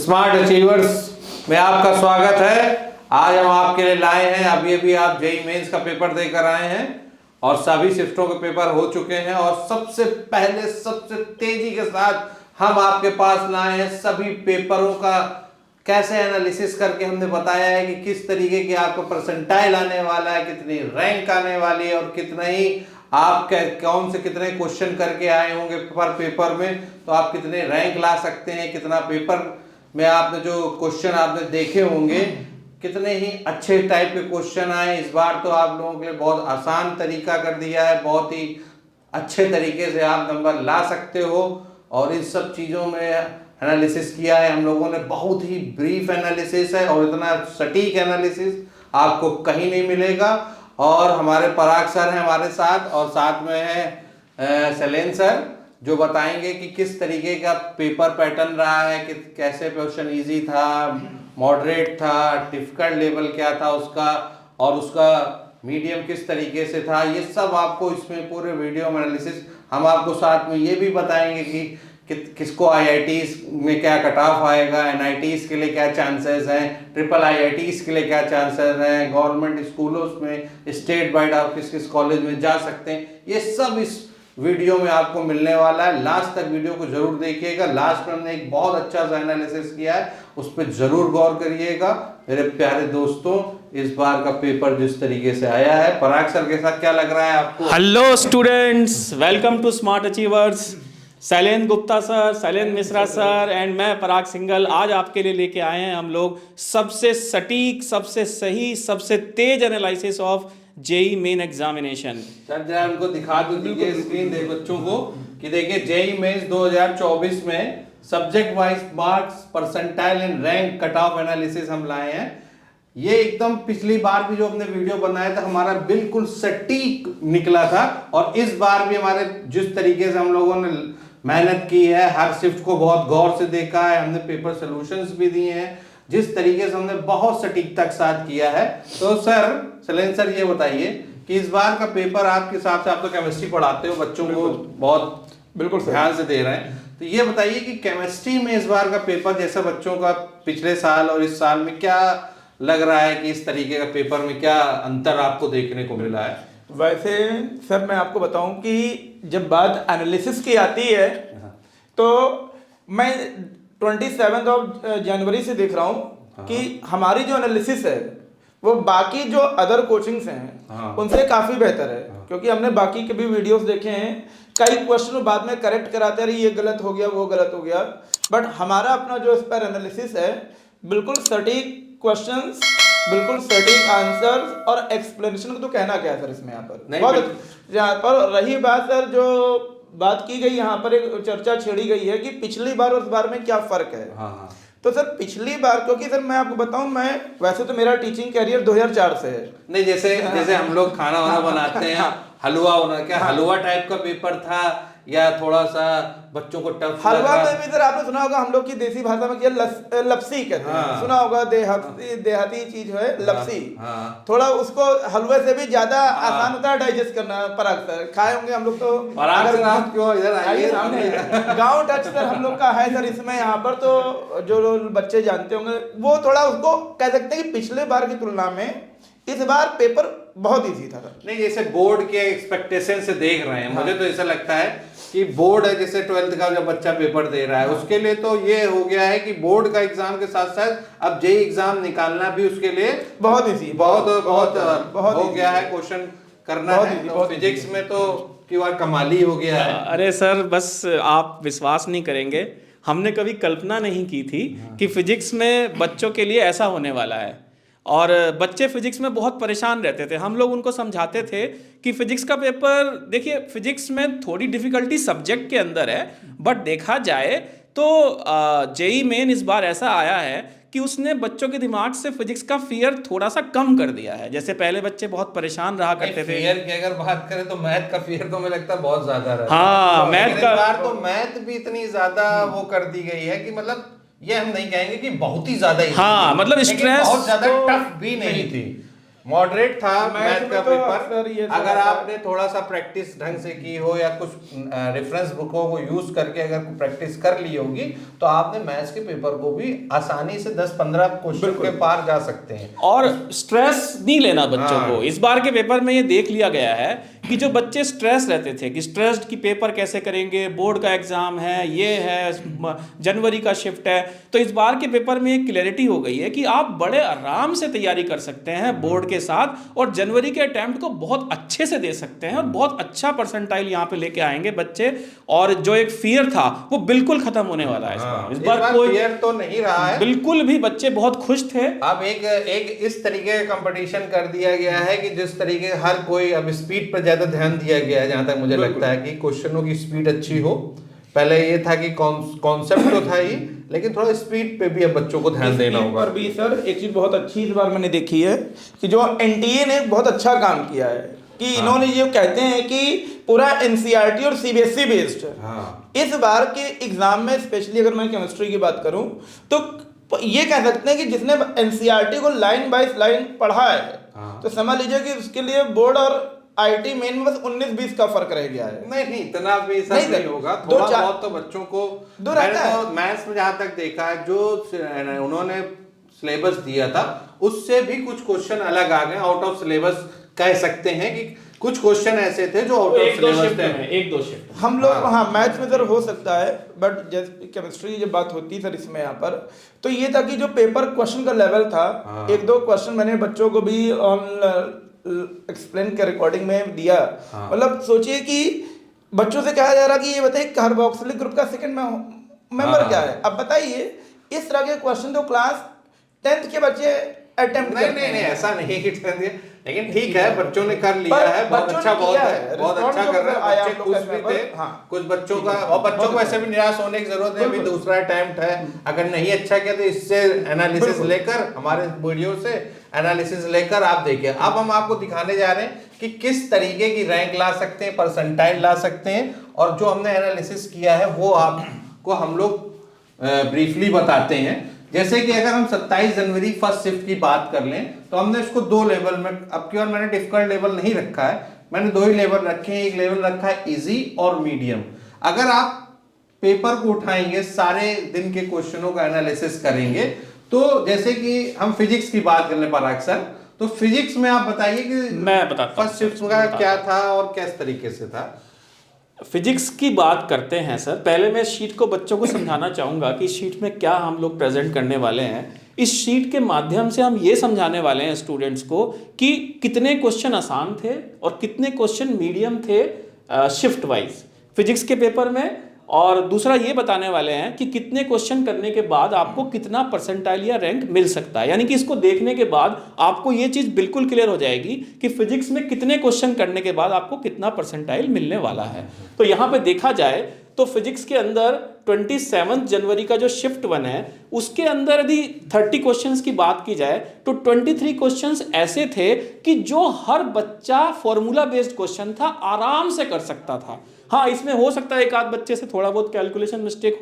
Smart achievers में आपका स्वागत है। आज हम आपके लिए लाए हैं, अभी आप जेईई मेंस का पेपर देकर आए हैं और सभी शिफ्टों के पेपर हो चुके हैं और सबसे पहले सबसे तेजी के साथ हम आपके पास लाए हैं सभी पेपरों का कैसे एनालिसिस करके हमने बताया है कि किस तरीके की आपको परसेंटाइल आने वाला है, कितनी रैंक आने वाली है और कितना ही आप कौन से कितने क्वेश्चन करके आए होंगे पर पेपर में, तो आप कितने रैंक ला सकते हैं, कितना पेपर में आपने जो क्वेश्चन आपने देखे होंगे कितने ही अच्छे टाइप के क्वेश्चन आए। इस बार तो आप लोगों के लिए बहुत आसान तरीका कर दिया है, बहुत ही अच्छे तरीके से आप नंबर ला सकते हो और इन सब चीज़ों में एनालिसिस किया है हम लोगों ने। बहुत ही ब्रीफ एनालिसिस है और इतना सटीक एनालिसिस आपको कहीं नहीं मिलेगा। और हमारे पराग सर हैं हमारे साथ और साथ में है शैलेन सर जो बताएंगे कि किस तरीके का पेपर पैटर्न रहा है, कि कैसे क्वेश्चन इजी था, मॉडरेट था, डिफिकल्ट लेवल क्या था उसका और उसका मीडियम किस तरीके से था। ये सब आपको इसमें पूरे वीडियो में एनालिसिस हम आपको साथ में ये भी बताएंगे कि किसको आईआईटीज में क्या कट ऑफ आएगा, एनआईटीज के लिए क्या चांसेस हैं, ट्रिपल आईआईटीज के लिए क्या चांसेस हैं, गवर्नमेंट स्कूलों में स्टेट वाइड आप किस किस कॉलेज में जा सकते हैं। ये सब इस वीडियो में आपको मिलने वाला है। लास्ट तक वीडियो को जरूर देखिएगा। लास्ट में हमने एक बहुत अच्छा सा एनालिसिस किया है, उस पर जरूर गौर करिएगा मेरे प्यारे दोस्तों। इस बार का पेपर जिस तरीके से आया है, पराग सर के साथ क्या लग रहा है आपको? Hello students, welcome to smart achievers. Shailen Gupta sir, Shailen Mishra sir and मैं पराग सिंघल आज आपके लिए लेके आए हैं हम लोग सबसे सटीक, सबसे सही, सबसे तेज analysis of JEE main examination. Sir जरा उनको दिखा दो, दीजिए स्क्रीन दे बच्चों को कि देखिए जेईई मेंस 2024 में subject wise marks, percentile and rank cut off analysis हम लाए हैं। ये एकदम पिछली बार भी जो हमने वीडियो बनाया था हमारा बिल्कुल सटीक निकला था और इस बार भी हमारे जिस तरीके से हम लोगों ने मेहनत की है, हर शिफ्ट को बहुत गौर से देखा है, हमने पेपर सॉल्यूशंस भी दिए हैं, जिस तरीके से हमने बहुत सटीकता के साथ किया है। तो सर शैलेन सर ये बताइए कि इस बार का पेपर आपके हिसाब से, आप तो केमिस्ट्री पढ़ाते हो, बच्चों को बहुत बिल्कुल ध्यान से दे रहे हैं, तो ये बताइए कि केमिस्ट्री में इस बार का पेपर जैसा बच्चों का पिछले साल और इस साल में क्या लग रहा है कि इस तरीके का पेपर में क्या अंतर आपको देखने को मिला है? वैसे सर मैं आपको बताऊं कि जब बात एनालिसिस की आती है तो मैं 27 जनवरी से देख रहा हूं कि हमारी जो एनालिसिस है वो बाकी जो अदर कोचिंग्स हैं उनसे काफ़ी बेहतर है, क्योंकि हमने बाकी के भी वीडियोस देखे हैं। कई क्वेश्चन बाद में करेक्ट कराते रहे, ये गलत हो गया, वो गलत हो गया, बट हमारा अपना जो इस पर एनालिसिस है बिल्कुल सटीक क्वेश्चंस, बिल्कुल सटीक आंसर्स और एक्सप्लेनेशन। तो कहना क्या है सर इसमें यहाँ पर बहुत यहाँ पर रही बात सर, जो बात की गई यहाँ पर एक चर्चा छेड़ी गई है कि पिछली बार और इस बार में क्या फर्क है। तो सर पिछली बार, क्योंकि सर मैं आपको बताऊं, मैं वैसे तो मेरा टीचिंग कैरियर 2004 से है। नहीं, जैसे हम लोग खाना वाना बनाते हैं, हलवा होना, क्या हलवा टाइप का पेपर था या थोड़ा सा बच्चों को टफ? हलवा में भी सर आपने सुना होगा, हम लोग की देसी भाषा में क्या लपसी कहते हैं, सुना होगा, देहाती चीज है लपसी। थोड़ा उसको हलवे से भी ज्यादा आसान होता है डाइजेस्ट करना। पराग सर खाए होंगे हम लोग तो, अगर क्यों इधर आइए सामने, गाँव टच सर हम लोग का है सर इसमें। यहाँ पर तो जो बच्चे जानते होंगे वो थोड़ा उसको कह सकते हैं कि पिछले बार की तुलना में इस बार पेपर बहुत इजी था। नहीं, जैसे बोर्ड के एक्सपेक्टेशन से देख रहे हैं, मुझे तो ऐसा लगता है कि बोर्ड है, जैसे 12th का जब बच्चा पेपर दे रहा है उसके लिए तो ये हो गया है कि बोर्ड का एग्जाम के साथ साथ अब जेईई एग्जाम निकालना भी उसके लिए बहुत इजी, बहुत हो गया है। क्वेश्चन करना है तो फिजिक्स में तो कमाल ही हो गया है। अरे सर बस आप विश्वास नहीं करेंगे, हमने कभी कल्पना नहीं की थी कि फिजिक्स में बच्चों के लिए ऐसा होने वाला है। और बच्चे फिजिक्स में बहुत परेशान रहते थे, हम लोग उनको समझाते थे कि फिजिक्स का पेपर, देखिए फिजिक्स में थोड़ी डिफिकल्टी सब्जेक्ट के अंदर है, बट देखा जाए तो जेईई मेन इस बार ऐसा आया है कि उसने बच्चों के दिमाग से फिजिक्स का फियर थोड़ा सा कम कर दिया है। जैसे पहले बच्चे बहुत परेशान रहा करते थे। फियर की अगर बात करें तो मैथ का फियर तो मुझे लगता है बहुत ज्यादा रहा। हाँ, मैथ का बार तो मैथ भी इतनी ज्यादा वो कर दी गई है कि मतलब ये हम नहीं कहेंगे कि बहुत ही ज्यादा, हाँ मतलब स्ट्रेस बहुत ज्यादा टफ भी नहीं थी। मॉडरेट था मैथ में का तो अक्सर ये पेपर। सब अगर आता है। आपने थोड़ा सा प्रैक्टिस ढंग से की हो या कुछ रेफरेंस बुकों को यूज करके अगर प्रैक्टिस कर ली होगी तो आपने मैथ्स के पेपर को भी आसानी से 10-15 क्वेश्चन के पार जा सकते हैं। और स्ट्रेस नहीं लेना बच्चों हाँ। को। इस बार के पेपर में ये देख लिया गया है कि जो बच्चे स्ट्रेस रहते थे कि स्ट्रेस्ड की पेपर कैसे करेंगे, बोर्ड का एग्जाम है, ये है, जनवरी का शिफ्ट है, तो इस बार के पेपर में एक क्लैरिटी हो गई है कि आप बड़े आराम से तैयारी कर सकते हैं बोर्ड के साथ और जनवरी के अटेम्प्ट को बहुत अच्छे से दे सकते हैं और बहुत अच्छा परसेंटाइल यहाँ पे लेके आएंगे बच्चे। और जो एक फियर था वो बिल्कुल खत्म होने वाला है इस बार कोई फियर तो नहीं रहा है बिल्कुल भी। बच्चे बहुत खुश थे। अब एक इस तरीके का कंपटीशन कर दिया गया है कि जिस तरीके हर कोई अब स्पीड पर ज्यादा ध्यान दिया गया है। जहां तक मुझे लगता है कि क्वेश्चनों की स्पीड अच्छी हो। पहले ये था कि कॉन्सेप्ट तो था ही, लेकिन थोड़ा स्पीड पे भी अब बच्चों को ध्यान देना होगा। पर भी सर एक चीज बहुत अच्छी इस बार मैंने देखी है कि जो एनटीए ने बहुत अच्छा काम किया है कि इन्होंने ये कहते हैं कि पूरा एनसीईआरटी और सीबीएसई बेस्ड है। इस बार के एग्जाम में स्पेशली अगर मैं केमिस्ट्री की बात करूं तो ये कह सकते हैं कि जिसने एनसीईआरटी को लाइन बाय लाइन पढ़ा है तो समझ लीजिए कि उसके लिए बोर्ड और आईटी मेन में बस 19-20 का फर्क रह गया है। नहीं इतना भी सब नहीं होगा, थोड़ा बहुत तो बच्चों को मैथ्स में जहां तक देखा है जो उन्होंने सिलेबस दिया था उससे भी कुछ क्वेश्चन अलग आ गए, आउट ऑफ सिलेबस कह सकते हैं कि कुछ क्वेश्चन ऐसे थे जो आउट ऑफ सिलेबस थे। एक दो शिफ्ट हम लोग हाँ मैथ्स में सर हो सकता है, बट जैसे केमिस्ट्री जब बात होती है सर इसमें यहाँ पर तो ये था कि जो पेपर क्वेश्चन का लेवल था, एक दो क्वेश्चन मैंने बच्चों को भी ऑन एक्सप्लेन के रिकॉर्डिंग में दिया। मतलब सोचिए कि बच्चों से कहा जा रहा कि ये बताइए कार्बोक्सिलिक ग्रुप का सेकंड मेंबर क्या है। अब बताइए इस तरह के क्वेश्चन तो क्लास 10th के बच्चे अटेम्प्ट करते हैं। नहीं ऐसा नहीं कि लेकिन ठीक है बच्चों ने कर लिया है, बहुत अच्छा बहुत अच्छा कर रहे हैं बच्चे, खुश भी थे। कुछ बच्चों का और बच्चों को ऐसे भी निराश होने की जरूरत है, अभी दूसरा अटेम्प्ट है, अगर नहीं अच्छा किया तो इससे एनालिसिस लेकर हमारे वीडियो से एनालिसिस लेकर आप देखिए। अब हम आपको दिखाने जा रहे हैं कि किस तरीके की रैंक ला सकते हैं, परसेंटाइल ला सकते हैं, और जो हमने एनालिसिस किया है वो आपको हम लोग ब्रीफली बताते हैं। जैसे कि अगर हम 27 जनवरी फर्स्ट शिफ्ट की बात कर लें तो हमने इसको 2 लेवल में, अब की बार मैंने डिफिकल्ट लेवल नहीं रखा है, मैंने 2 ही लेवल रखे हैं। एक लेवल रखा है इजी और मीडियम। अगर आप पेपर को उठाएंगे, सारे दिन के क्वेश्चनों का एनालिसिस करेंगे, तो जैसे कि हम फिजिक्स की बात करने पर अक्सर, तो फिजिक्स में आप बताइए कि मैं बताता हूं फर्स्ट शिफ्ट का क्या था और किस तरीके से था। फिजिक्स की बात करते हैं सर। पहले मैं शीट को बच्चों को समझाना चाहूँगा कि शीट में क्या हम लोग प्रेजेंट करने वाले हैं। इस शीट के माध्यम से हम ये समझाने वाले हैं स्टूडेंट्स को कि कितने क्वेश्चन आसान थे और कितने क्वेश्चन मीडियम थे शिफ्ट वाइज फिजिक्स के पेपर में। और दूसरा ये बताने वाले हैं कि कितने क्वेश्चन करने के बाद आपको कितना परसेंटाइल या रैंक मिल सकता है। यानी कि इसको देखने के बाद आपको ये चीज़ बिल्कुल क्लियर हो जाएगी कि फिजिक्स में कितने क्वेश्चन करने के बाद आपको कितना परसेंटाइल मिलने वाला है। तो यहाँ पे देखा जाए तो फिजिक्स के अंदर 27 जनवरी का जो शिफ्ट 1 है उसके अंदर यदि 30 क्वेश्चंस की बात की जाए तो 23 क्वेश्चंस ऐसे थे कि जो हर बच्चा फॉर्मूला बेस्ड क्वेश्चन था, आराम से कर सकता था। हाँ, इसमें हो सकता है एक आध बच्चे से थोड़ा बहुत कैलकुलेशन मिस्टेक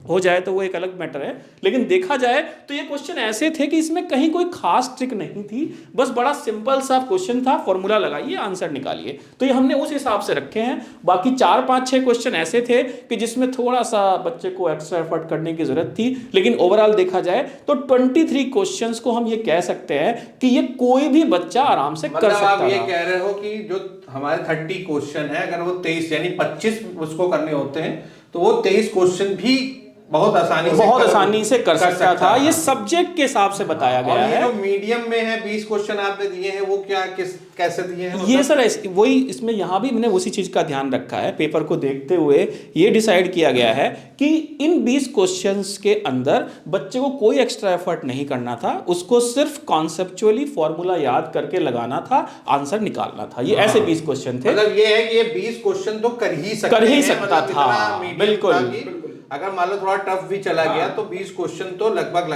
हो जाए तो वो एक अलग मैटर है, लेकिन देखा जाए तो ये क्वेश्चन ऐसे थे कि इसमें कहीं कोई खास ट्रिक नहीं थी, बस बड़ा सिंपल सा क्वेश्चन था, फॉर्मूला लगाइए आंसर निकालिए। तो ये हमने उस हिसाब से रखे हैं। बाकी 4, 5, 6 क्वेश्चन ऐसे थे कि जिसमें थोड़ा सा बच्चे को एक्स्ट्रा एफर्ट करने की जरूरत थी, लेकिन ओवरऑल देखा जाए तो 23 क्वेश्चंस को हम ये कह सकते हैं कि ये कोई भी बच्चा आराम से कर सकता है। आप ये कह रहे हो कि जो हमारे 30 क्वेश्चन है, अगर वो 23 यानी 25 उसको करने होते हैं तो वो 23 क्वेश्चन भी बहुत आसानी से कर सकता था। ये सब्जेक्ट के हिसाब से बताया गया है। जो मीडियम में है 20 क्वेश्चन आपने दिए हैं वो क्या कैसे दिए हैं? ये सर वही इसमें यहाँ भी मैंने उसी चीज का ध्यान रखा है। पेपर को देखते हुए ये डिसाइड किया गया है कि इन 20 क्वेश्चंस के अंदर बच्चे को कोई एक्स्ट्रा एफर्ट नहीं करना था, उसको सिर्फ कॉन्सेप्चुअली फॉर्मूला याद करके लगाना था, आंसर निकालना था। ये ऐसे 20 क्वेश्चन थे। मतलब ये है कि ये 20 क्वेश्चन तो कर ही सकता था। बिल्कुल। अगर मान लो थोड़ा टफ भी चला गया तो 20 क्वेश्चन तो लगभग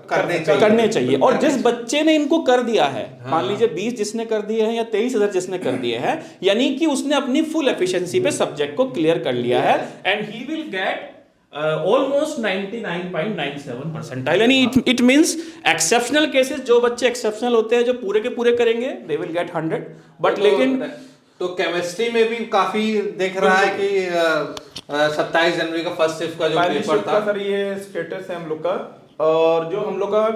करने चाहिए। और जिस बच्चे ने इनको कर दिया है, मान लीजिए 20 जिसने कर दिए हैं या 23,000 जिसने कर दिए हैं, यानी कि उसने अपनी फुल एफिशिएंसी पे सब्जेक्ट को क्लियर कर लिया है, and he will get almost 99.97 percentile, यानी इट मीन्स एक्सेप्शनल केसेस, जो बच्चे एक्सेप्शनल होते हैं, जो पूरे के पूरे करेंगे, दे विल गेट 100, बट लेकिन तो केमिस्ट्री में भी काफी दिख रहा है कि 27 जनवरी का फर्स्ट शिफ्ट का जो पेपर था सर, ये स्टेटस है हम लोग का, और जो हम लोग का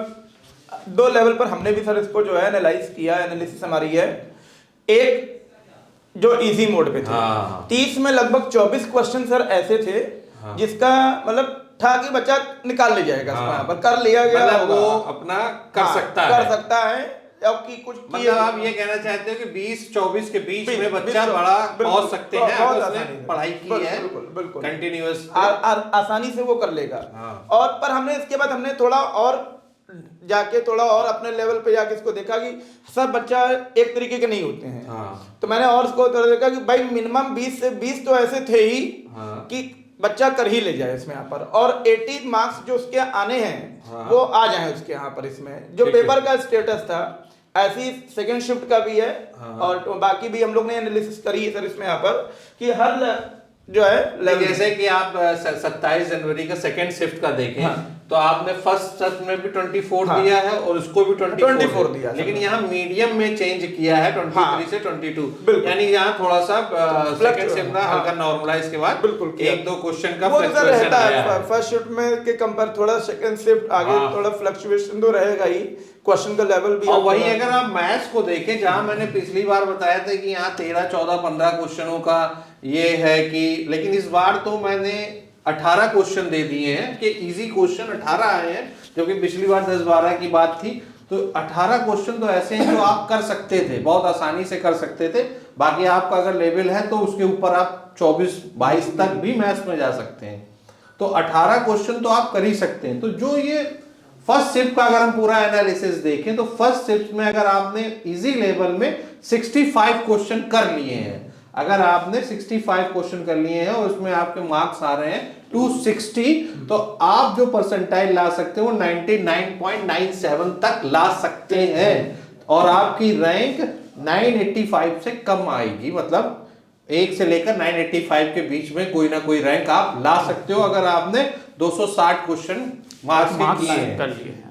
2 लेवल पर हमने भी सर इसको जो है एनालाइज किया, एनालिसिस हमारी है। एक जो इजी मोड पे थे, 30 में लगभग 24 क्वेश्चन सर ऐसे थे जिसका मतलब था कि बच्चा निकाल ले जाएगा, यहाँ पर कर लिया गया, मतलब वो अपना कर सकता है। कि कुछ मतलब आप ये कहना चाहते हो कि 20-24 के बीच में बच्चा बड़ा पहुंच सकते हैं अगर उसने पढ़ाई की है, बिल्कुल कंटिन्यूअस, आसानी से वो कर लेगा। और पर हमने इसके बाद हमने थोड़ा और अपने लेवल पे जाके इसको देखा कि सब बच्चा एक तरीके के नहीं होते हैं। तो मैंने और इसको थोड़ा देखा कि भाई मिनिमम 20 से 20 तो ऐसे थे ही कि बच्चा कर ही ले जाए इसमें यहाँ पर, और 80 मार्क्स जो उसके आने हैं वो आ जाए उसके यहाँ पर। इसमें जो पेपर का स्टेटस था ऐसी सेकंड शिफ्ट का भी है, और तो बाकी भी हम लोग ने एनालिसिस करी है सर इसमें यहाँ पर कि हर जो है जैसे कि आप 27 जनवरी का सेकंड शिफ्ट का देखें तो आपने फर्स्ट शिफ्ट में भी 24 दिया है और उसको भी 24 दिया, लेकिन यहाँ मीडियम में चेंज किया है 23 से 22, यानी यहाँ थोड़ा सा सेकंड शिफ्ट में हल्का नॉर्मलाइज के बाद बिल्कुल 1-2 क्वेश्चन का फ्लक्चुएशन है। फर्स्ट शिफ्ट में के कंपेयर थोड़ा सेकंड शिफ्ट आगे थोड़ा फ्लक्चुएशन तो रहेगा ही, क्वेश्चन का लेवल भी। और वही अगर आप मैथ्स को देखें, जहां मैंने पिछली बार बताया था कि यहाँ 13, 14, 15 क्वेश्चनों का ये है कि, लेकिन इस बार तो मैंने 18 क्वेश्चन दे दिए हैं कि इजी क्वेश्चन 18 आए हैं, जबकि पिछली बार 10-12 की बात थी। तो 18 क्वेश्चन तो ऐसे हैं जो आप कर सकते थे, बहुत आसानी से कर सकते थे। बाकी आपका अगर लेवल है तो उसके ऊपर आप 24-22 तक भी मैथ्स में जा सकते हैं। तो 18 क्वेश्चन तो आप कर ही सकते हैं। तो जो ये फर्स्ट शिफ्ट का अगर हम पूरा एनालिसिस देखें तो फर्स्ट शिफ्ट में अगर आपने इजी लेवल में 65 क्वेश्चन कर लिए हैं, अगर आपने 65 क्वेश्चन कर लिए हैं और उसमें आपके मार्क्स आ रहे हैं 260, तो आप जो परसेंटाइल ला सकते हो वो 99.97 तक ला सकते हैं, और आपकी रैंक 985 से कम आएगी। मतलब 1 से लेकर 985 के बीच में कोई ना कोई रैंक आप ला सकते हो अगर आपने 260 क्वेश्चन मार्क्स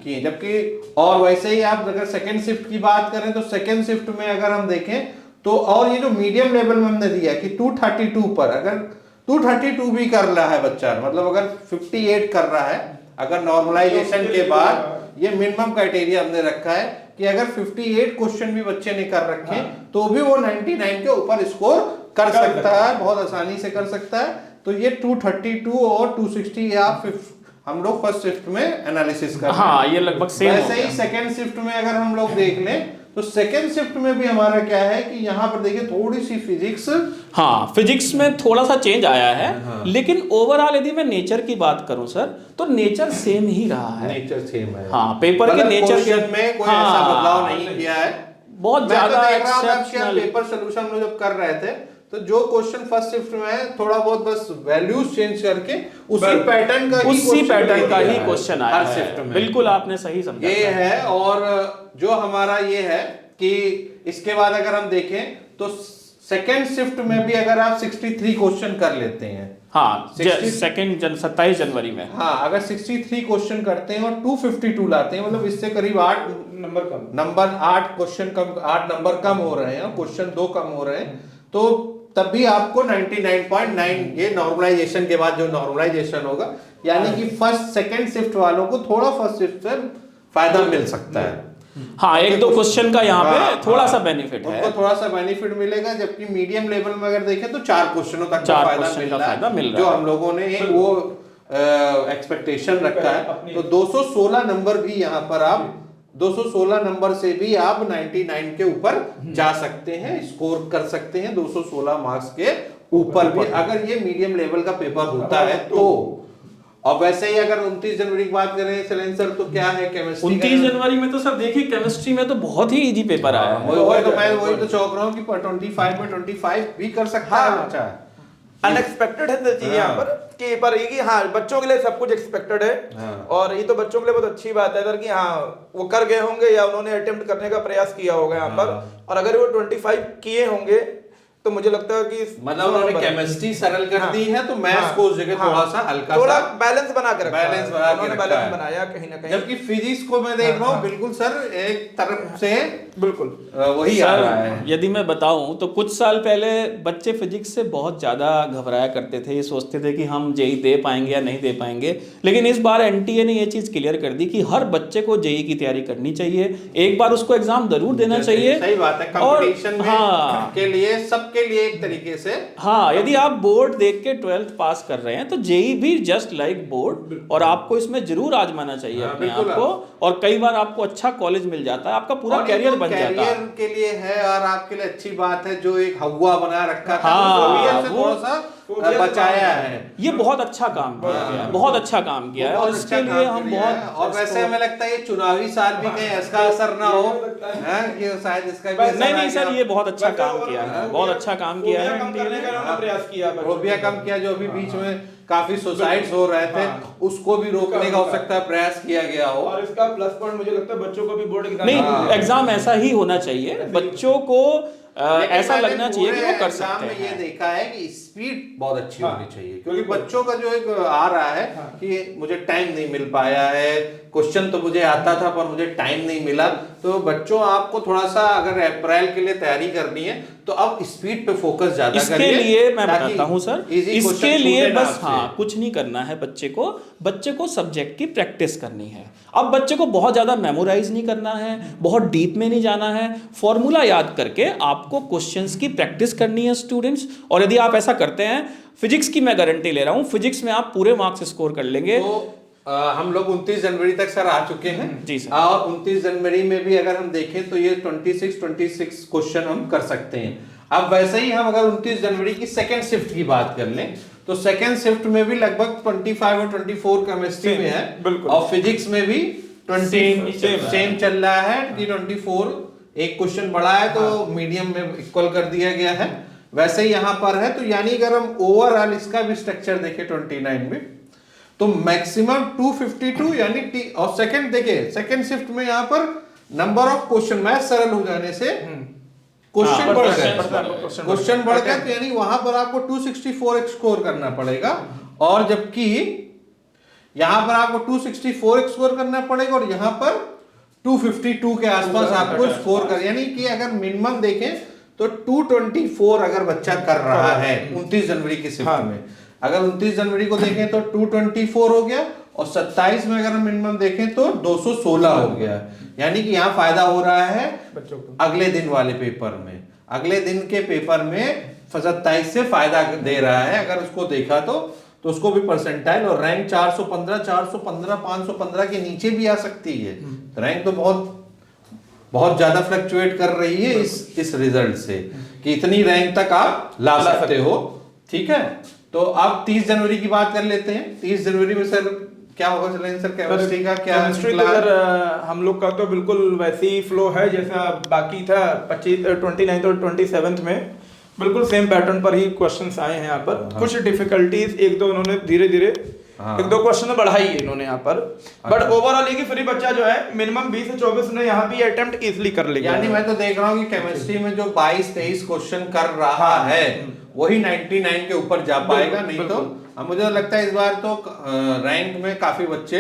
किए। जबकि और वैसे ही आप अगर सेकंड शिफ्ट की बात करें तो सेकंड शिफ्ट में अगर हम देखें तो, और ये जो मीडियम लेवल में हमने दिया कि 232 पर अगर 232 भी कर रहा है बच्चा, मतलब अगर 58 कर रहा है, अगर नॉर्मलाइजेशन के बाद ये मिनिमम क्राइटेरिया हमने रखा है कि अगर 58 क्वेश्चन भी बच्चे ने कर रखे तो भी वो 99 के ऊपर स्कोर कर सकता है, बहुत आसानी से कर सकता है। तो ये 232 और 260 आप हम लोग फर्स्ट शिफ्ट में एनालिसिस कर रहे हैं। ये लगभग सेम। वैसे ही सेकंड शिफ्ट में अगर हम लोग देख लें तो सेकंड शिफ्ट में भी हमारा क्या है कि यहाँ पर देखिए थोड़ी सी फिजिक्स, फिजिक्स में थोड़ा सा चेंज आया है, लेकिन ओवरऑल यदि मैं नेचर की बात करूं सर तो नेचर सेम ही रहा है। नेचर सेम है, पेपर के नेचर में कोई ऐसा बदलाव नहीं किया है। बहुत ज्यादा एक्सेप्शनल पेपर सोल्यूशन में जब कर रहे थे तो जो क्वेश्चन फर्स्ट शिफ्ट में है थोड़ा बहुत बस वैल्यूज चेंज करके उसी पैटर्न का ही क्वेश्चन आया हर शिफ्ट में। बिल्कुल आपने सही समझा। ये है, और जो हमारा ये है कि इसके बाद अगर हम देखें तो सेकंड शिफ्ट में भी अगर आप 63 क्वेश्चन कर लेते हैं, 27 जनवरी में, अगर 63 क्वेश्चन करते हैं और 252 लाते हैं, मतलब इससे करीब 8 नंबर 8 क्वेश्चन कम, 8 नंबर कम हो रहे हैं, क्वेश्चन 2 कम हो रहे हैं, तो तब भी आपको 99.9 ये नॉर्मलाइजेशन के बाद जो नॉर्मलाइजेशन होगा, यानी कि फर्स्ट सेकंड शिफ्ट वालों को थोड़ा फर्स्ट शिफ्ट से फायदा मिल सकता है। 1-2 क्वेश्चन का यहाँ पे थोड़ा सा बेनिफिट है, उनको थोड़ा सा बेनिफिट मिलेगा। जबकि मीडियम लेवल में अगर देखें तो 4 क्वेश्चनों तक का फायदा मिल रहा है, जो हम लोगों ने एक वो एक्सपेक्टेशन रखा है। तो 216 नंबर भी यहाँ पर आप 216 नंबर से भी आप 99 के ऊपर जा सकते हैं, स्कोर कर सकते हैं 216 मार्क्स के ऊपर भी, अगर ये मीडियम लेवल का पेपर होता है तो। और वैसे ही अगर 29 जनवरी की बात करें सैलेंसर, तो क्या है केमिस्ट्री 29 जनवरी में तो सर देखिए केमिस्ट्री में तो बहुत ही इजी पेपर आया है। वही तो चौंक रहा हूँ कि 25 में 25 भी कर सकता है बच्चा। अनएक्सपेक्टेड है चीज यहाँ पर कि पर ये कि बच्चों के लिए सब कुछ एक्सपेक्टेड है, और ये तो बच्चों के लिए बहुत अच्छी बात है सर कि वो कर गए होंगे या उन्होंने अटेम्प्ट करने का प्रयास किया होगा यहाँ पर, और अगर वो 25 किए होंगे तो मुझे लगता है कि मतलब उन्होंने केमिस्ट्री सरल कर दी है, तो मैथ्स को उस जगह थोड़ा सा हल्का थोड़ा सा बैलेंस बना के रखा है। बैलेंस बना के उन्होंने रखा बैलेंस है। बनाया कहीं ना कहीं। जबकि फिजिक्स को मैं देख रहा हूँ बिल्कुल सर एक तरफ से बिल्कुल वही आ रहा है। सर यदि मैं बताऊं तो कुछ साल पहले बच्चे फिजिक्स से बहुत ज़्यादा घबराया करते थे, ये सोचते थे कि हम जेई दे पाएंगे या नहीं दे पाएंगे। लेकिन इस बार एनटीए ने ये चीज़ क्लियर कर दी कि हर बच्चे को जेई की तैयारी करनी चाहिए, एक बार उसको एग्जाम जरूर देना चाहिए। सही बात है, कंपटीशन में हाँ के लिए सबके लिए एक तरीके से। हाँ, यदि आप बोर्ड देख के 12th पास कर रहे हैं तो जेई भी जस्ट लाइक बोर्ड, और आपको इसमें जरूर आजमाना चाहिए अपने आप को। और कई बार आपको अच्छा कॉलेज मिल जाता है, आपका पूरा कैरियर बन जाता है। कैरियर के लिए है और आपके लिए अच्छी बात है। जो एक हवा बना रखा था हाँ, से थोड़ा सा बचाया है। ये बहुत अच्छा काम किया है, बहुत अच्छा काम किया है, और इसके लिए हम बहुत। और वैसे हमें लगता है ये चुनावी साल भी कहीं इसका असर ना हो, कि शायद इसका भी नहीं नहीं सर, ये बहुत अच्छा काम किया है, बहुत अच्छा काम किया है। कम करने का उन्होंने प्रयास किया। फोबिया कम किया, जो अभी बीच में काफी सुसाइड्स हो रहे थे उसको भी रोकने का हो सकता है प्रयास किया गया हो। और इसका प्लस पॉइंट मुझे लगता है बच्चों को भी बोर्ड एग्जाम, नहीं, एग्जाम ऐसा ही होना चाहिए, बच्चों को ऐसा लगना चाहिए कि वो कर सकते हैं। ये देखा है कि स्पीड बहुत अच्छी होनी चाहिए, क्योंकि बच्चों का जो एक आ रहा है कि मुझे टाइम नहीं मिल पाया है, क्वेश्चन तो मुझे आता था पर मुझे टाइम नहीं मिला। तो बच्चों आपको थोड़ा सा अगर अप्रैल के लिए तैयारी करनी है तो अब स्पीड पे फोकस ज्यादा इसके करिए। लिए मैं बताता हूं सर, इसके लिए बस आपसे। हाँ कुछ नहीं करना है, बच्चे को सब्जेक्ट की प्रैक्टिस करनी है। अब बच्चे को बहुत ज़्यादा मेमोराइज नहीं करना है, बहुत डीप में नहीं जाना है, फॉर्मूला याद करके आपको क्वेश्चंस की प्रैक्टिस करनी है स्टूडेंट्स। और यदि आप ऐसा करते हैं, फिजिक्स की मैं गारंटी ले रहा हूँ, फिजिक्स में आप पूरे मार्क्स स्कोर कर लेंगे। तो हम लोग 29 जनवरी तक सर आ चुके हैं जी सर। और 29 जनवरी में भी अगर हम देखें तो ये 26 क्वेश्चन हम कर सकते हैं। अब वैसे ही हम अगर 29 जनवरी की सेकेंड शिफ्ट की बात कर लें तो सेकेंड शिफ्ट में भी लगभग 25 और 24 केमिस्ट्री में है, और फिजिक्स में भी 20 सेम चल रहा है कि 24 एक क्वेश्चन बढ़ा है तो मीडियम में इक्वल कर दिया गया है। वैसे ही यहाँ पर है, तो यानी अगर हम ओवरऑल इसका भी स्ट्रक्चर देखें 29 में तो मैक्सिमम 252 यानी और सेकंड देखिए सेकंड शिफ्ट में यहाँ पर नंबर ऑफ क्वेश्चन मैथ सरल हो जाने से क्वेश्चन बढ़ गए तो यानी वहां पर आपको 264 स्कोर करना पड़ेगा, और जबकि यहां पर आपको 264 स्कोर करना पड़ेगा और यहां पर 252 के आसपास आपको स्कोर कर, यानी कि अगर मिनिमम देखें तो 224 अगर बच्चा कर रहा है 29 जनवरी की शिफ्ट में, अगर 29 जनवरी को देखें तो 224 हो गया, और 27 में अगर हम मिनिमम देखें तो 216 हो गया। यानी कि यहाँ फायदा हो रहा है बच्चों को अगले दिन वाले पेपर में, अगले दिन के पेपर में 27 से फायदा दे रहा है। अगर उसको देखा तो उसको भी परसेंटाइल और रैंक 415 515 के नीचे भी आ सकती है। रैंक तो बहुत ज्यादा फ्लक्चुएट कर रही है इस रिजल्ट से कि इतनी रैंक तक आप ला सकते हो। ठीक है, तो अब 30 जनवरी की बात कर लेते हैं। 30 जनवरी में सर क्या होगा सर केमिस्ट्री का क्या? केमिस्ट्री तो सर हम लोग का तो बिल्कुल वैसे ही फ्लो है जैसा बाकी था 29 और 27 में, बिल्कुल सेम पैटर्न पर ही क्वेश्चंस आए हैं यहाँ पर। कुछ डिफिकल्टीज एक दो उन्होंने धीरे धीरे एक दो क्वेश्चन बढ़ाई है इन्होंने यहाँ पर, बट ओवरऑल ये कि फ्री बच्चा जो है मिनिमम 20 से 24 ने यहाँ भी अटेम्प्ट इजीली कर लिया। यानी मैं तो देख रहा हूँ कि केमिस्ट्री में जो 22-23 क्वेश्चन कर रहा है वही 99 के ऊपर जा पाएगा, नहीं तो मुझे लगता है इस बार तो रैंक में काफी बच्चे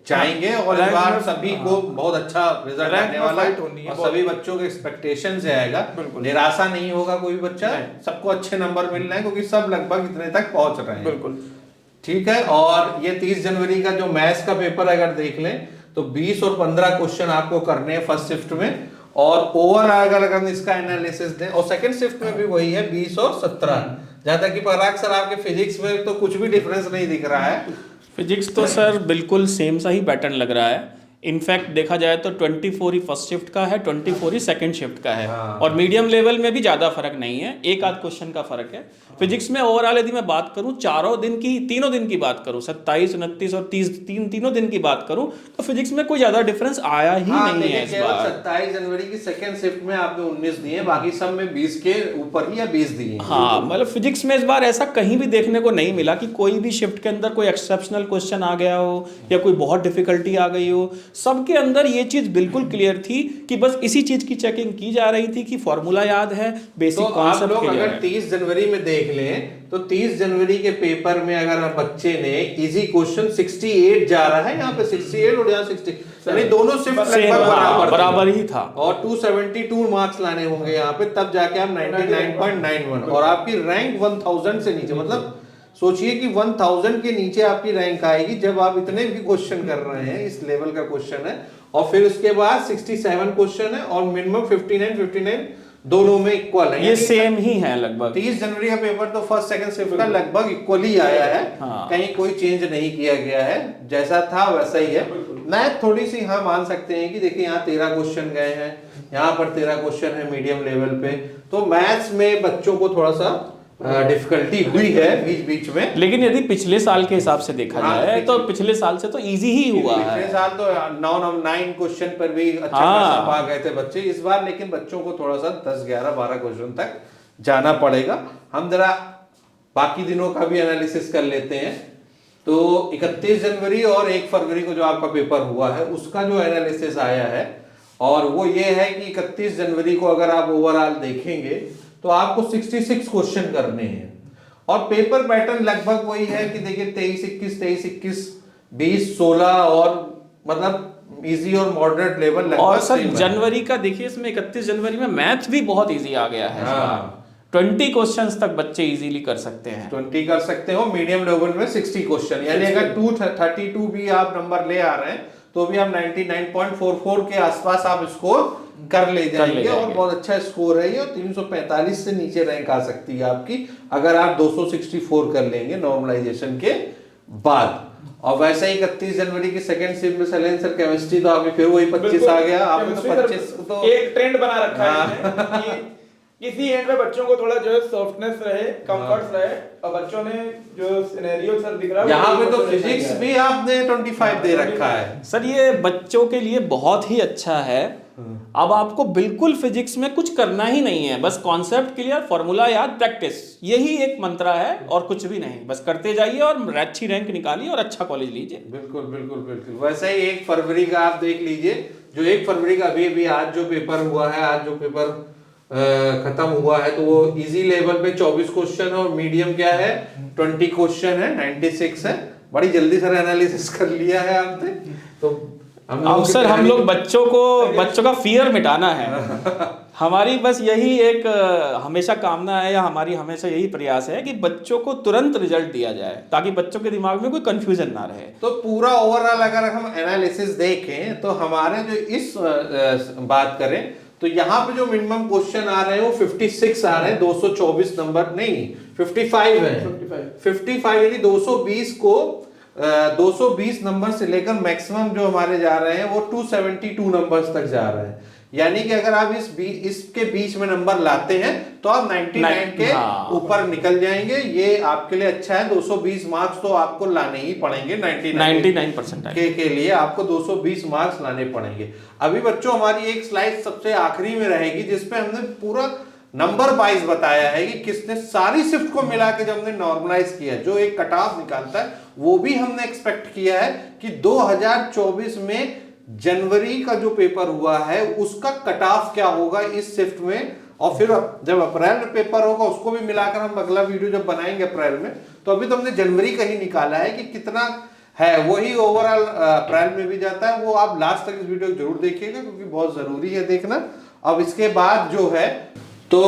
जाएंगे और इस बार सभी को बहुत अच्छा रिजल्ट आने वाला है और सभी बच्चों के एक्सपेक्टेशन से आएगा। निराशा नहीं होगा कोई भी बच्चा, सबको अच्छे नंबर मिल रहे हैं क्योंकि सब लगभग इतने तक पहुंच रहे हैं। बिल्कुल ठीक है, और ये 30 जनवरी का जो मैथ्स का पेपर अगर देख लें तो 20 और 15 क्वेश्चन आपको करने हैं फर्स्ट शिफ्ट में, और ओवरऑल अगर इसका एनालिसिस दें, और सेकंड शिफ्ट में भी वही है 20 और 17। जहां तक कि पराग सर आपके फिजिक्स में तो कुछ भी डिफरेंस नहीं दिख रहा है। फिजिक्स तो सर बिल्कुल सेम सा ही पैटर्न लग रहा है। इनफैक्ट देखा जाए तो 24 ही फर्स्ट शिफ्ट का है, 24 ही सेकंड शिफ्ट का है, और मीडियम लेवल में भी ज़्यादा फर्क नहीं है, एक आध क्वेश्चन का फर्क है। फिजिक्स में ओवरऑल यदि मैं बात करूं तीनों दिन की बात करूं 27, 29 और 30 तीनों दिन की बात करूं तो फिजिक्स में कोई ज़्यादा डिफरेंस आया ही नहीं है इस बार। 27 जनवरी की सेकंड शिफ्ट में आपने 19 दिए, बाकी सब में 20 के ऊपर ही या 20 दिए। हाँ, मतलब फिजिक्स में इस बार ऐसा कहीं भी देखने को नहीं मिला कि कोई भी शिफ्ट के अंदर कोई एक्सेप्शनल क्वेश्चन आ गया हो या कोई बहुत डिफिकल्टी आ गई हो। सबके अंदर ये चीज बिल्कुल क्लियर थी कि बस इसी चीज की चेकिंग की जा रही थी कि फॉर्मूला याद है, बेसिक तो आप कॉन्सेप्ट लोग क्लियर अगर है। 30 जनवरी में देख लें तो 30 जनवरी के पेपर में अगर बच्चे ने इजी क्वेश्चन 68 जा रहा है, यहाँ पे 68 और यहाँ 60, यानी दोनों शिफ्ट लगभग बराबर ही था और 272 मार्क्स लाने होंगे यहाँ पे, तब जाके आप 99.91 और आपकी रैंक 1000 से नीचे, मतलब सोचिए कि 1000 के नीचे आपकी रैंक आएगी जब आप इतने भी क्वेश्चन कर रहे हैं, इस लेवल का क्वेश्चन है। और फिर उसके बाद 67 क्वेश्चन है और मिनिमम 59 दोनों में इक्वल है, ये सेम ही है लगभग। 30 जनवरी का पेपर तो फर्स्ट सेकंड शिफ्ट का लगभग इक्वल ही आया है। हाँ। कहीं कोई चेंज नहीं किया गया है, जैसा था वैसा ही है। मैथ थोड़ी सी हाँ मान सकते हैं कि देखिए यहाँ 13 क्वेश्चन गए हैं, यहाँ पर 13 क्वेश्चन है मीडियम लेवल पे, तो मैथ्स में बच्चों को थोड़ा सा डिफिकल्टी हुई है बीच बीच में। लेकिन यदि पिछले साल के हिसाब से देखा हाँ, जाए तो पिछले साल से तो इजी ही हुआ है। पिछले साल तो 9 क्वेश्चन पर भी अच्छा खासा पा गए थे बच्चे, इस बार लेकिन बच्चों को थोड़ा सा 10 11 12 क्वेश्चन तक जाना पड़ेगा। हम जरा बाकी दिनों का भी एनालिसिस कर लेते हैं। तो 31 जनवरी और 1 फरवरी को जो आपका पेपर हुआ है उसका जो एनालिसिस आया है, और वो ये है कि 31 जनवरी को अगर आप ओवरऑल देखेंगे तो आपको 66 क्वेश्चन करने हैं और पेपर पैटर्न लगभग वही है कि देखिए 23-21 20-16 और मतलब इजी और मॉडरेट लेवल लगभग। और सर जनवरी का देखिए, इसमें 31 जनवरी में मैथ भी बहुत इजी आ गया है। हाँ। 20 क्वेश्चंस तक बच्चे इजीली कर सकते हैं। 20 कर सकते हो, मीडियम लेवल में 60 क्वेश्चन, यानी अगर 232 भी आप नंबर ले आ रहे हैं तो भी आप 99.44 के आसपास आप स्कोर कर ले जाएंगे और बहुत अच्छा स्कोर है ये। और 345 से नीचे रैंक आ सकती है आपकी अगर आप 264 कर लेंगे नॉर्मलाइजेशन के बाद। और वैसे ही 31 जनवरी की सेकंड शिफ्ट में सर केमिस्ट्री तो आपकी फिर वही 25 आ गया, आपने तो 25 तो एक ट्रेंड बना रखा है किसी एंड में बच्चों को थोड़ा जो है सॉफ्टनेस रहे, कंफर्ट रहे, और बच्चों ने जो सिनेरियो सर दिख रहा है यहाँ पे तो फिजिक्स भी आपने 25 दे रखा है सर। ये बच्चों के लिए बहुत ही अच्छा है। अब आपको बिल्कुल फिजिक्स में कुछ करना ही नहीं है, बस कॉन्सेप्ट क्लियर, फॉर्मूला याद, प्रैक्टिस, यही एक मंत्र है और कुछ भी नहीं। बस करते जाइए और अच्छी रैंक निकालिए और अच्छा कॉलेज लीजिए। बिल्कुल बिल्कुल बिल्कुल। वैसे ही 1 फरवरी का आप देख लीजिए, जो 1 फरवरी का अभी आज जो पेपर हुआ है, आज जो पेपर खत्म हुआ है, तो वो इजी लेवल पे 24 क्वेश्चन और मीडियम क्या है 20 क्वेश्चन है, 96 है। बड़ी जल्दी सर एनालिसिस कर लिया है आपने। तो अब सर हम लोग बच्चों का फियर मिटाना है। हमारी बस यही एक हमेशा कामना है, या हमारी हमेशा यही प्रयास है कि बच्चों को तुरंत रिजल्ट दिया जाए ताकि बच्चों के दिमाग में कोई कंफ्यूजन ना रहे। तो पूरा ओवरऑल अगर हम एनालिसिस देखें तो हमारे जो इस बात करें तो यहाँ पे जो मिनिमम क्वेश्चन आ रहे हैं वो 56 आ रहे हैं, 224 नंबर नहीं 55 है, 55 यानी 220 को 220 नंबर से लेकर मैक्सिमम जो हमारे जा रहे हैं वो 272 नंबर्स तक जा रहे हैं। यानी कि अगर आप इसके बीच में नंबर लाते हैं तो आप 99 के ऊपर निकल जाएंगे। ये आपके लिए अच्छा है। 220 मार्क्स तो आपको लाने ही पड़ेंगे 99% के लिए आपको 220 मार्क्स लाने पड़ेंगे। अभी बच्चों हमारी एक स्लाइड सबसे आखिरी में रहेगी जिसपे हमने पूरा नंबर वाइज बताया है कि किसने सारी शिफ्ट को मिला के जब हमने नॉर्मलाइज किया, जो एक कट ऑफ निकालता है, वो भी हमने एक्सपेक्ट किया है कि 2024 में जनवरी का जो पेपर हुआ है उसका कट ऑफ क्या होगा इस शिफ्ट में, और फिर जब अप्रैल में पेपर होगा उसको भी मिलाकर हम अगला वीडियो जब बनाएंगे अप्रैल में, तो अभी तो हमने जनवरी का ही निकाला है कि कितना है, वही ओवरऑल अप्रैल में भी जाता है। वो आप लास्ट तक इस वीडियो जरूर देखिएगा क्योंकि बहुत जरूरी है देखना। अब इसके बाद जो है तो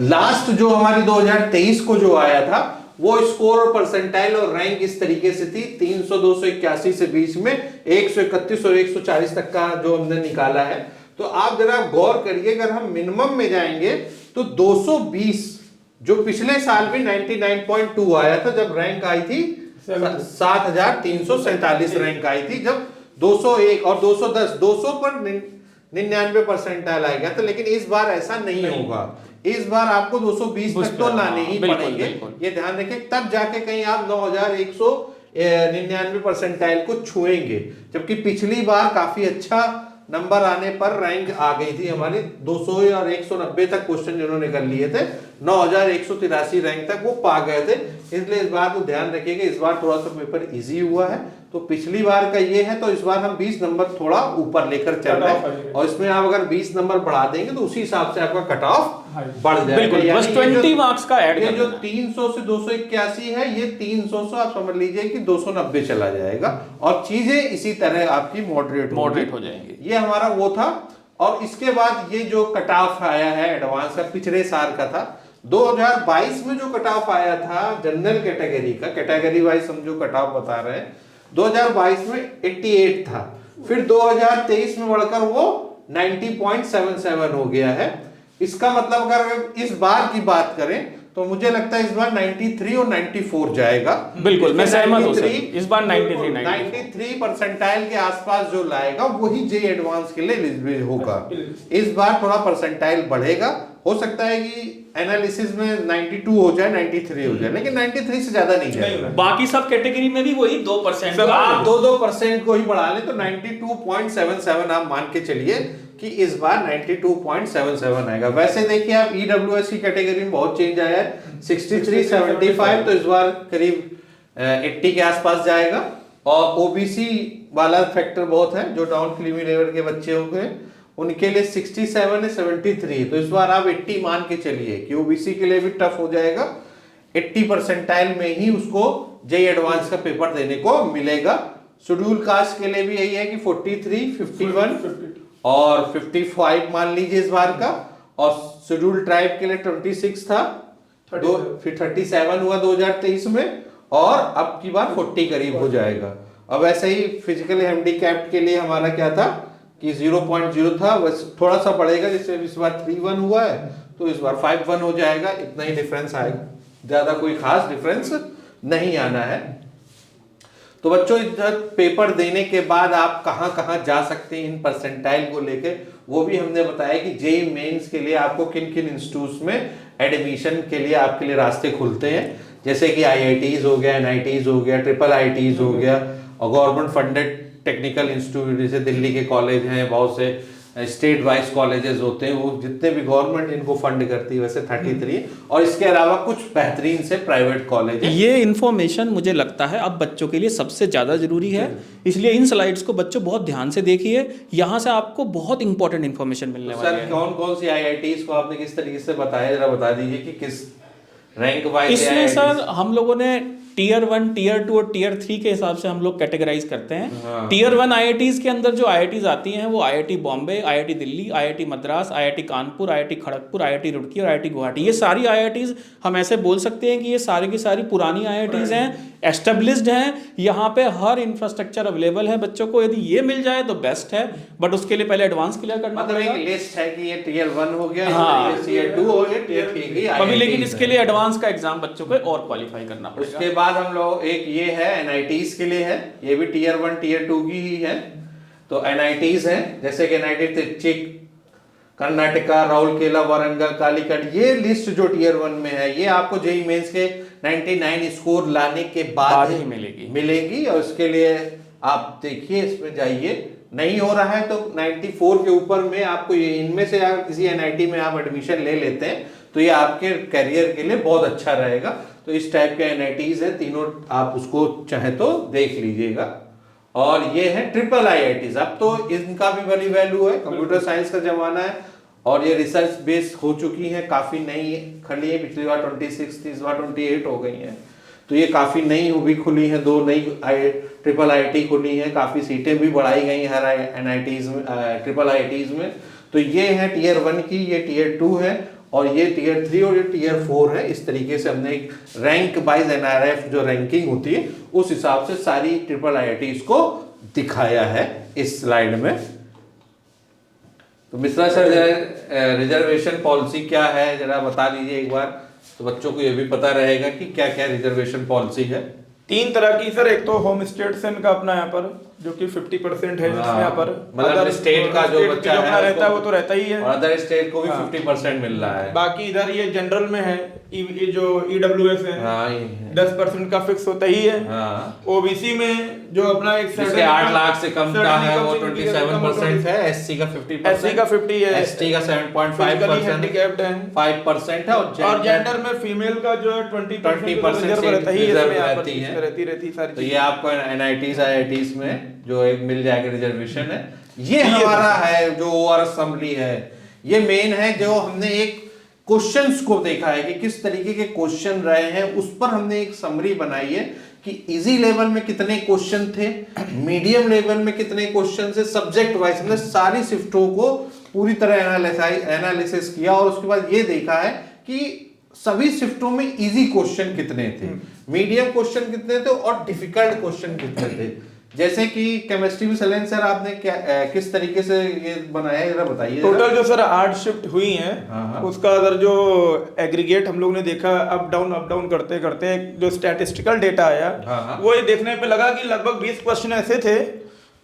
लास्ट जो हमारी 2023 को जो आया था वो स्कोर और परसेंटाइल और रैंक इस तरीके से थी 300 281 से बीच में 131 और 140 तक का जो हमने निकाला है। तो आप जरा गौर करिए, अगर हम मिनिमम में जाएंगे तो 220 जो पिछले साल भी 99.2 आया था जब रैंक आई थी 7347 रैंक आई थी, जब 201 और 210 200 पर 99 परसेंटाइल आएगा था। लेकिन इस बार ऐसा नहीं होगा, इस बार आपको 220 तक तो लाने ही पड़ेंगे, ये ध्यान रखें, तब जाके कहीं आप 9199 परसेंटाइल को छुएंगे। जबकि पिछली बार काफी अच्छा नंबर आने पर रैंक आ गई थी हमारी 200 और 190 तक क्वेश्चन जिन्होंने कर लिए थे 9183 रैंक तक वो पा गए थे। इसलिए इस बार तो ध्यान रखिएगा, इस बार थोड़ा सा पेपर इजी हुआ है। तो पिछली बार का ये है, तो इस बार हम 20 नंबर थोड़ा ऊपर लेकर चल रहे हैं, और इसमें आप अगर 20 नंबर बढ़ा देंगे तो उसी हिसाब से आपका कट ऑफ बढ़ जाएगा। बिल्कुल, बस 20 मार्क्स का ऐड ये कर जो देना। 300 से 281 है, ये 300 से आप समझ लीजिए कि 290 चला जाएगा, और चीजें इसी तरह आपकी मॉडरेट हो जाएंगी। ये हमारा वो था। और इसके बाद ये जो कट ऑफ आया है एडवांस का, पिछले साल का था 2022 में जो कट ऑफ आया था जनरल कैटेगरी का, कैटेगरी वाइज हम जो कट ऑफ बता रहे हैं, 2022 में 88 था, फिर 2023 में बढ़कर वो 90.77 हो गया है। इसका मतलब अगर इस बार की बात करें तो मुझे लगता है इस बार 93 और 94 जाएगा। बिल्कुल, मैं सहमत हूं सर, इस बार 93 परसेंटाइल के आसपास जो लाएगा वही जे एडवांस के लिए एलिजिबल होगा। इस बार थोड़ा परसेंटाइल बढ़ेगा, हो सकता है कि एनालिसिस में 92 हो जाए, 93 हो जाए, लेकिन 93 से ज्यादा नहीं जाएगा। बाकी सब कैटेगरी में भी वही 2% सर आप 2% को ही बढ़ा लें तो 92.77 आप मान के चलिए कि इस बार 92.77 आएगा। वैसे देखिए आप ईडब्ल्यूएस की कैटेगरी में बहुत चेंज आया है, 63, 75, तो इस बार करीब 80 के आसपास जाएगा। और ओबीसी वाला फैक्टर बहुत है, जो डाउन क्रीमी लेवल के बच्चे होंगे उनके लिए 67 है, 73, तो इस बार आप 80 मान के चलिए कि ओबीसी के लिए भी टफ हो जाएगा। 80 परसेंटाइल में ही उसको जेई एडवांस का पेपर देने को मिलेगा। शेड्यूल कास्ट के लिए भी यही है कि 43, 51 और 55 मान लीजिए इस बार का, और शेड्यूल ट्राइब के लिए 26 था, फिर 37 हुआ 2023 में, और अब की बार 40 करीब हो जाएगा। अब ऐसे ही फिजिकली हैंडीकैप्ड के लिए हमारा क्या था कि 0.0 था, बस थोड़ा सा बढ़ेगा, जैसे इस बार 31 हुआ है तो इस बार 51 हो जाएगा, इतना ही डिफरेंस आएगा, ज्यादा कोई खास डिफरेंस नहीं आना है। तो बच्चों इधर पेपर देने के बाद आप कहाँ कहाँ जा सकते हैं इन परसेंटाइल को लेके, वो भी हमने बताया कि जेईई मेंस के लिए आपको किन किन इंस्टीट्यूट्स में एडमिशन के लिए आपके लिए रास्ते खुलते हैं, जैसे कि आईआईटीज हो गया, एनआईटीज हो गया, ट्रिपल आईटीज हो गया, और गवर्नमेंट फंडेड टेक्निकल इंस्टीट्यूट जैसे दिल्ली के कॉलेज हैं, बहुत से स्टेट वाइज कॉलेजेस होते हैं, वो जितने भी गवर्नमेंट इनको फंड करती है वैसे 33, और इसके अलावा कुछ बेहतरीन से प्राइवेट कॉलेज। ये इन्फॉर्मेशन मुझे लगता है अब बच्चों के लिए सबसे ज़्यादा ज़रूरी है, इसलिए इन स्लाइड्स को बच्चों बहुत ध्यान से देखिए, यहाँ से आपको बहुत इंपॉर्टेंट इन्फॉर्मेशन मिलने वाली है। सर कौन कौन सी आईआईटीज को आपने किस तरीके से बताया, जरा बता दीजिए कि किस रैंक वाइज। इसमें सर हम लोगों ने टीयर 1, टीयर 2 और टीयर 3 के हिसाब से हम लोग कैटेगराइज करते हैं। टीयर 1 आईआईटीज के अंदर जो आईआईटीज आती हैं वो IIT Bombay, IIT Delhi, IIT Madras, IIT Kanpur, IIT Kharagpur, IIT Roorkee और आईआईटी गुवाहाटी। ये सारी आईआईटीज हम ऐसे बोल सकते हैं कि ये सारी की सारी पुरानी आईआईटीज हैं, एस्टेब्लिश्ड हैं, यहाँ पे हर इंफ्रास्ट्रक्चर अवेलेबल है बच्चों को। यदि ये मिल जाए तो बेस्ट है, बट उसके लिए पहले एडवांस क्लियर करना मतलब पड़ेगा। एक लिस्ट है कि ये टीयर 1 हो गया, हाँ। ये टीयर 2 हो गया, टीयर 3 की अभी लेकिन इसके लिए एडवांस का एग्जाम बच्चों को और क्वालिफाई करना पड़ेगा। उसके बाद हम लोग एक ये है एनआईटीज के लिए है, ये भी टीयर 1 टीयर 2 की ही है। तो एनआईटीज हैं जैसे कि एनआईटी त्रिची, कर्नाटका, राउरकेला, वारंगल, कालीकट, ये लिस्ट जो टीयर 1 में है ये आपको जेईई मेंस के 99 स्कोर लाने के बाद ही मिलेगी। और उसके लिए आप देखिए इसमें जाइए, नहीं हो रहा है तो 94 के ऊपर में आपको ये इनमें से अगर किसी एनआईटी में आप एडमिशन ले लेते हैं तो ये आपके करियर के लिए बहुत अच्छा रहेगा। तो इस टाइप के एनआईटीज हैं तीनों, आप उसको चाहे तो देख लीजिएगा। और ये है ट्रिपल आईआईटीज, अब तो इनका भी बड़ी वैल्यू है, कंप्यूटर साइंस का जमाना है और ये रिसर्च बेस्ड हो चुकी है, काफी नई खुली है, पिछली बार 26 थी, इस बार 28 हो गई है। तो ये काफी नई भी खुली है, 2 नई ट्रिपल आईआईटी खुली है, काफी सीटें भी बढ़ाई गई हर एनआईटीज में, ट्रिपल आईआईटीज में। तो ये है टीयर 1 की, ये टीयर 2 है, और ये टीयर 3 और ये टीयर 4 है। इस तरीके से हमने एक रैंक वाइज एनआरएफ जो रैंकिंग होती है उस हिसाब से सारी ट्रिपल आईआईटीज को दिखाया है इस स्लाइड में। तो मिश्रा सर रिजर्वेशन पॉलिसी क्या है जरा बता दीजिए एक बार, तो बच्चों को ये भी पता रहेगा कि क्या क्या रिजर्वेशन पॉलिसी है। 3 तरह की सर, एक तो होम स्टेट से इनका अपना यहाँ पर जो कि 50% है जिसमें हाँ, यहाँ पर मतलब अदर स्टेट का जो स्टेट बच्चा अपना है रहता है वो उसको- तो रहता ही है। और अदर स्टेट को भी हाँ। 50% मिल रहा है। बाकी इधर ये जनरल में है, ये जो EWS है हाँ, ये है। 10% का फिक्स होता ही है। हाँ। ओबीसी में जो अपना एक जिसके 8 लाख से कम का है वो 27% है, एससी का 50%, एससी का 50 है, एसटी का 7.5%, हैंडिकैप्ड है 5% है और जेंडर में फीमेल का जो है 20% 20% रिजर्व रहता ही है, रिजर्व इसमें यहाँ पर रहती है। इसमें रहती सारी तो ये चीजें। आपको एनआईटीज आईआईटीज में जो एक मिल जाएगा रिजर्वेशन है। ये हमारा है जो ओवर असम्बली है। ये मेन है जो हमने एक क्वेश्चंस को देखा है कि किस तरीके के क्वेश्चन रहे हैं, उस पर हमने एक समरी बनाई है कि इजी लेवल में कितने क्वेश्चन थे, मीडियम लेवल में कितने क्वेश्चन थे, सब्जेक्ट वाइज हमने सारी शिफ्टों को पूरी तरह एनालिसिस किया और उसके बाद ये देखा है कि सभी शिफ्टों में इजी क्वेश्चन कितने थे, मीडियम क्वेश्चन कितने थे और डिफिकल्ट क्वेश्चन कितने थे। जैसे कि केमिस्ट्री में सलेन सर आपने क्या किस तरीके से ये बनाया है जरा बताइए। टोटल जो सर 8 शिफ्ट हुई हैं, हाँ। उसका अगर जो एग्रीगेट हम लोग ने देखा अप डाउन करते करते जो स्टैटिस्टिकल डेटा आया, हाँ। वो ये देखने पे लगा कि लगभग 20 क्वेश्चन ऐसे थे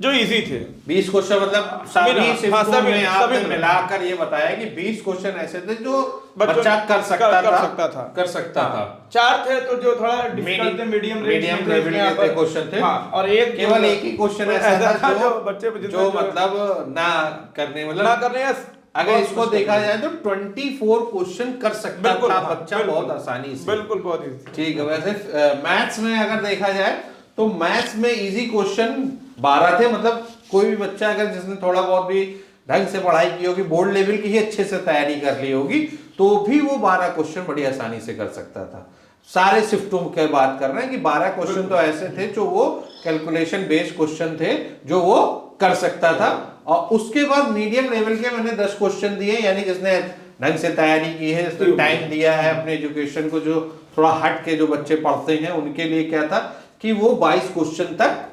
जो इजी थे। 20 क्वेश्चन मतलब सभी शिफ्टों में आपने में। मिलाकर ये बताया कि 20 क्वेश्चन ऐसे थे जो बच्चों बच्चा कर सकता था। हाँ। 4 थे तो जो थोड़ा डिफिकल्ट थे, मीडियम लेवल के क्वेश्चन थे। हाँ, और केवल एक ही क्वेश्चन ऐसा था जो बच्चे जो मतलब ना करने अगर इसको देखा जाए तो 24 क्वेश्चन कर सकता था बच्चा बहुत आसानी से। बिल्कुल बहुत इजी। ठीक है। वैसे मैथ्स में अगर देखा जाए तो मैथ्स में इजी क्वेश्चन 12 थे, मतलब कोई भी बच्चा अगर जिसने थोड़ा बहुत भी ढंग से पढ़ाई की होगी, बोर्ड लेवल की ही अच्छे से तैयारी कर ली होगी, तो भी वो 12 क्वेश्चन बड़ी आसानी से कर सकता था। सारे शिफ्टों की बात कर रहे हैं कि 12 क्वेश्चन तो ऐसे थे जो वो कैलकुलेशन बेस्ड क्वेश्चन थे जो वो कर सकता था। और उसके बाद मीडियम लेवल के मैंने 10 क्वेश्चन दिए, यानी जिसने ढंग से तैयारी की है, जिसने टाइम दिया है अपने एजुकेशन को, जो थोड़ा हट के जो बच्चे पढ़ते हैं उनके लिए क्या था कि वो 22 क्वेश्चन तक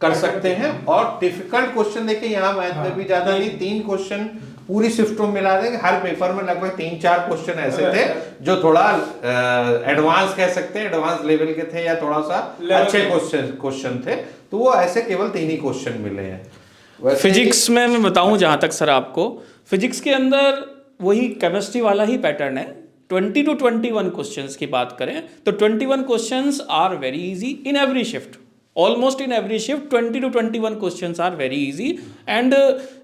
कर सकते हैं। और डिफिकल्ट क्वेश्चन देखिए यहाँ मैथ में भी ज्यादा नहीं, 3 क्वेश्चन पूरी शिफ्टों में मिला देंगे। हर पेपर में लगभग 3-4 क्वेश्चन ऐसे थे जो थोड़ा एडवांस कह सकते हैं, एडवांस लेवल के थे या थोड़ा सा अच्छे क्वेश्चन थे, तो वो ऐसे केवल 3 ही क्वेश्चन मिले हैं। फिजिक्स में मैं बताऊं जहां तक सर आपको, फिजिक्स के अंदर वही केमिस्ट्री वाला ही पैटर्न है। 20 to 21 क्वेश्चंस की बात करें तो 21 questions are very easy in every shift, almost in every shift 20 to 21 questions are very easy and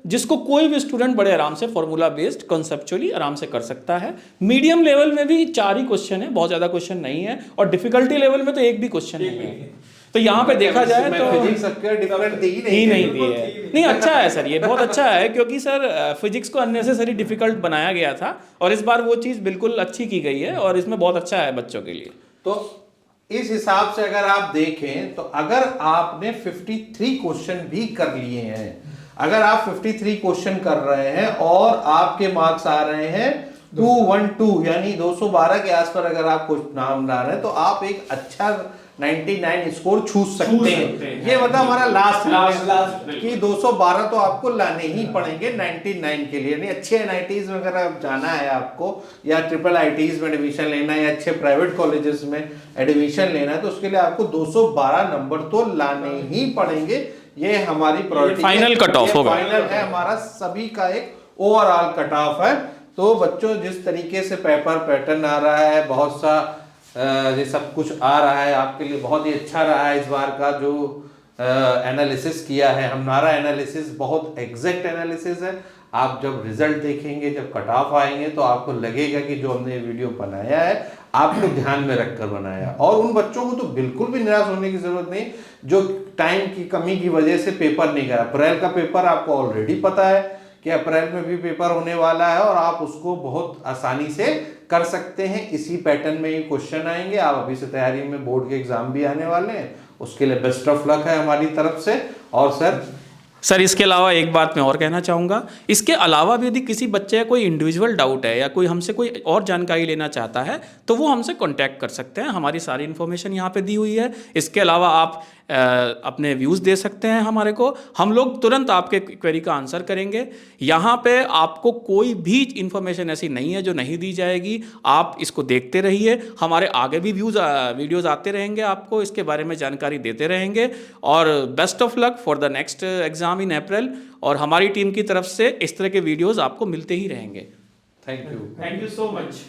जिसको कोई भी स्टूडेंट बड़े आराम से फॉर्मूला बेस्ड कंसेप्चुअली आराम से कर सकता है। मीडियम लेवल में भी 4 ही क्वेश्चन है, बहुत ज़्यादा क्वेश्चन नहीं है, और डिफिकल्टी लेवल में तो एक भी क्वेश्चन नहीं है। तो यहाँ पे देखा जाए तो फिजिक्स सबके डिफरेंट ही नहीं दी है। नहीं, अच्छा है सर, ये बहुत अच्छा है क्योंकि सर फिजिक्स को अननेसेसरी डिफिकल्ट बनाया गया था और इस बार वो चीज़ बिल्कुल अच्छी की गई है और इसमें बहुत अच्छा है बच्चों के लिए। तो इस हिसाब से अगर आप देखें तो अगर आपने 53 क्वेश्चन भी कर लिए हैं, अगर आप 53 क्वेश्चन कर रहे हैं और आपके मार्क्स आ रहे हैं 212 यानी 212 के आसपास अगर आप कुछ नाम ला रहे हैं तो आप एक अच्छा 99 स्कोर छू सकते हैं। ये मतलब हमारा लास्ट कि 212 तो आपको लाने ही पड़ेंगे 99 के लिए। नहीं, अच्छे एनआईटीज में अगर आप जाना है आपको या ट्रिपल आईटीज में एडमिशन लेना है या अच्छे प्राइवेट कॉलेजेस में एडमिशन लेना है तो उसके लिए आपको 212 नंबर तो लाने ही पड़ेंगे। ये हमारी प्रायोरिटी फाइनल कट ऑफ होगा, फाइनल है हमारा, सभी का एक ओवरऑल कट ऑफ है। तो बच्चों जिस तरीके से पेपर पैटर्न आ रहा है, बहुत सा ये सब कुछ आ रहा है, आपके लिए बहुत ही अच्छा रहा है इस बार का जो एनालिसिस किया है। हमारा एनालिसिस बहुत एग्जैक्ट एनालिसिस है। आप जब रिजल्ट देखेंगे, जब कट ऑफ आएंगे तो आपको लगेगा कि जो हमने वीडियो बनाया है आपको ध्यान में रखकर बनाया। और उन बच्चों को तो बिल्कुल भी निराश होने की जरूरत नहीं जो टाइम की कमी की वजह से पेपर नहीं करा। अप्रैल का पेपर आपको ऑलरेडी पता है कि अप्रैल में भी पेपर होने वाला है और आप उसको बहुत आसानी से कर सकते हैं। इसी पैटर्न में ये क्वेश्चन आएंगे। आप अभी से तैयारी में, बोर्ड के एग्जाम भी आने वाले हैं, उसके लिए बेस्ट ऑफ लक है हमारी तरफ से। और सर सर इसके अलावा एक बात मैं और कहना चाहूँगा, इसके अलावा भी यदि किसी बच्चे का कोई इंडिविजुअल डाउट है या कोई हमसे कोई और जानकारी लेना चाहता है तो वो हमसे कांटेक्ट कर सकते हैं। हमारी सारी इन्फॉर्मेशन यहाँ पे दी हुई है। इसके अलावा आप अपने व्यूज़ दे सकते हैं हमारे को, हम लोग तुरंत आपके क्वेरी का आंसर करेंगे। यहाँ पे आपको कोई भी इन्फॉर्मेशन ऐसी नहीं है जो नहीं दी जाएगी। आप इसको देखते रहिए, हमारे आगे भी वीडियोज़ आते रहेंगे, आपको इसके बारे में जानकारी देते रहेंगे। और best of luck for the next exam in April. और हमारी टीम की तरफ से इस तरह के वीडियोज़ आपको मिलते ही रहेंगे। Thank you so much.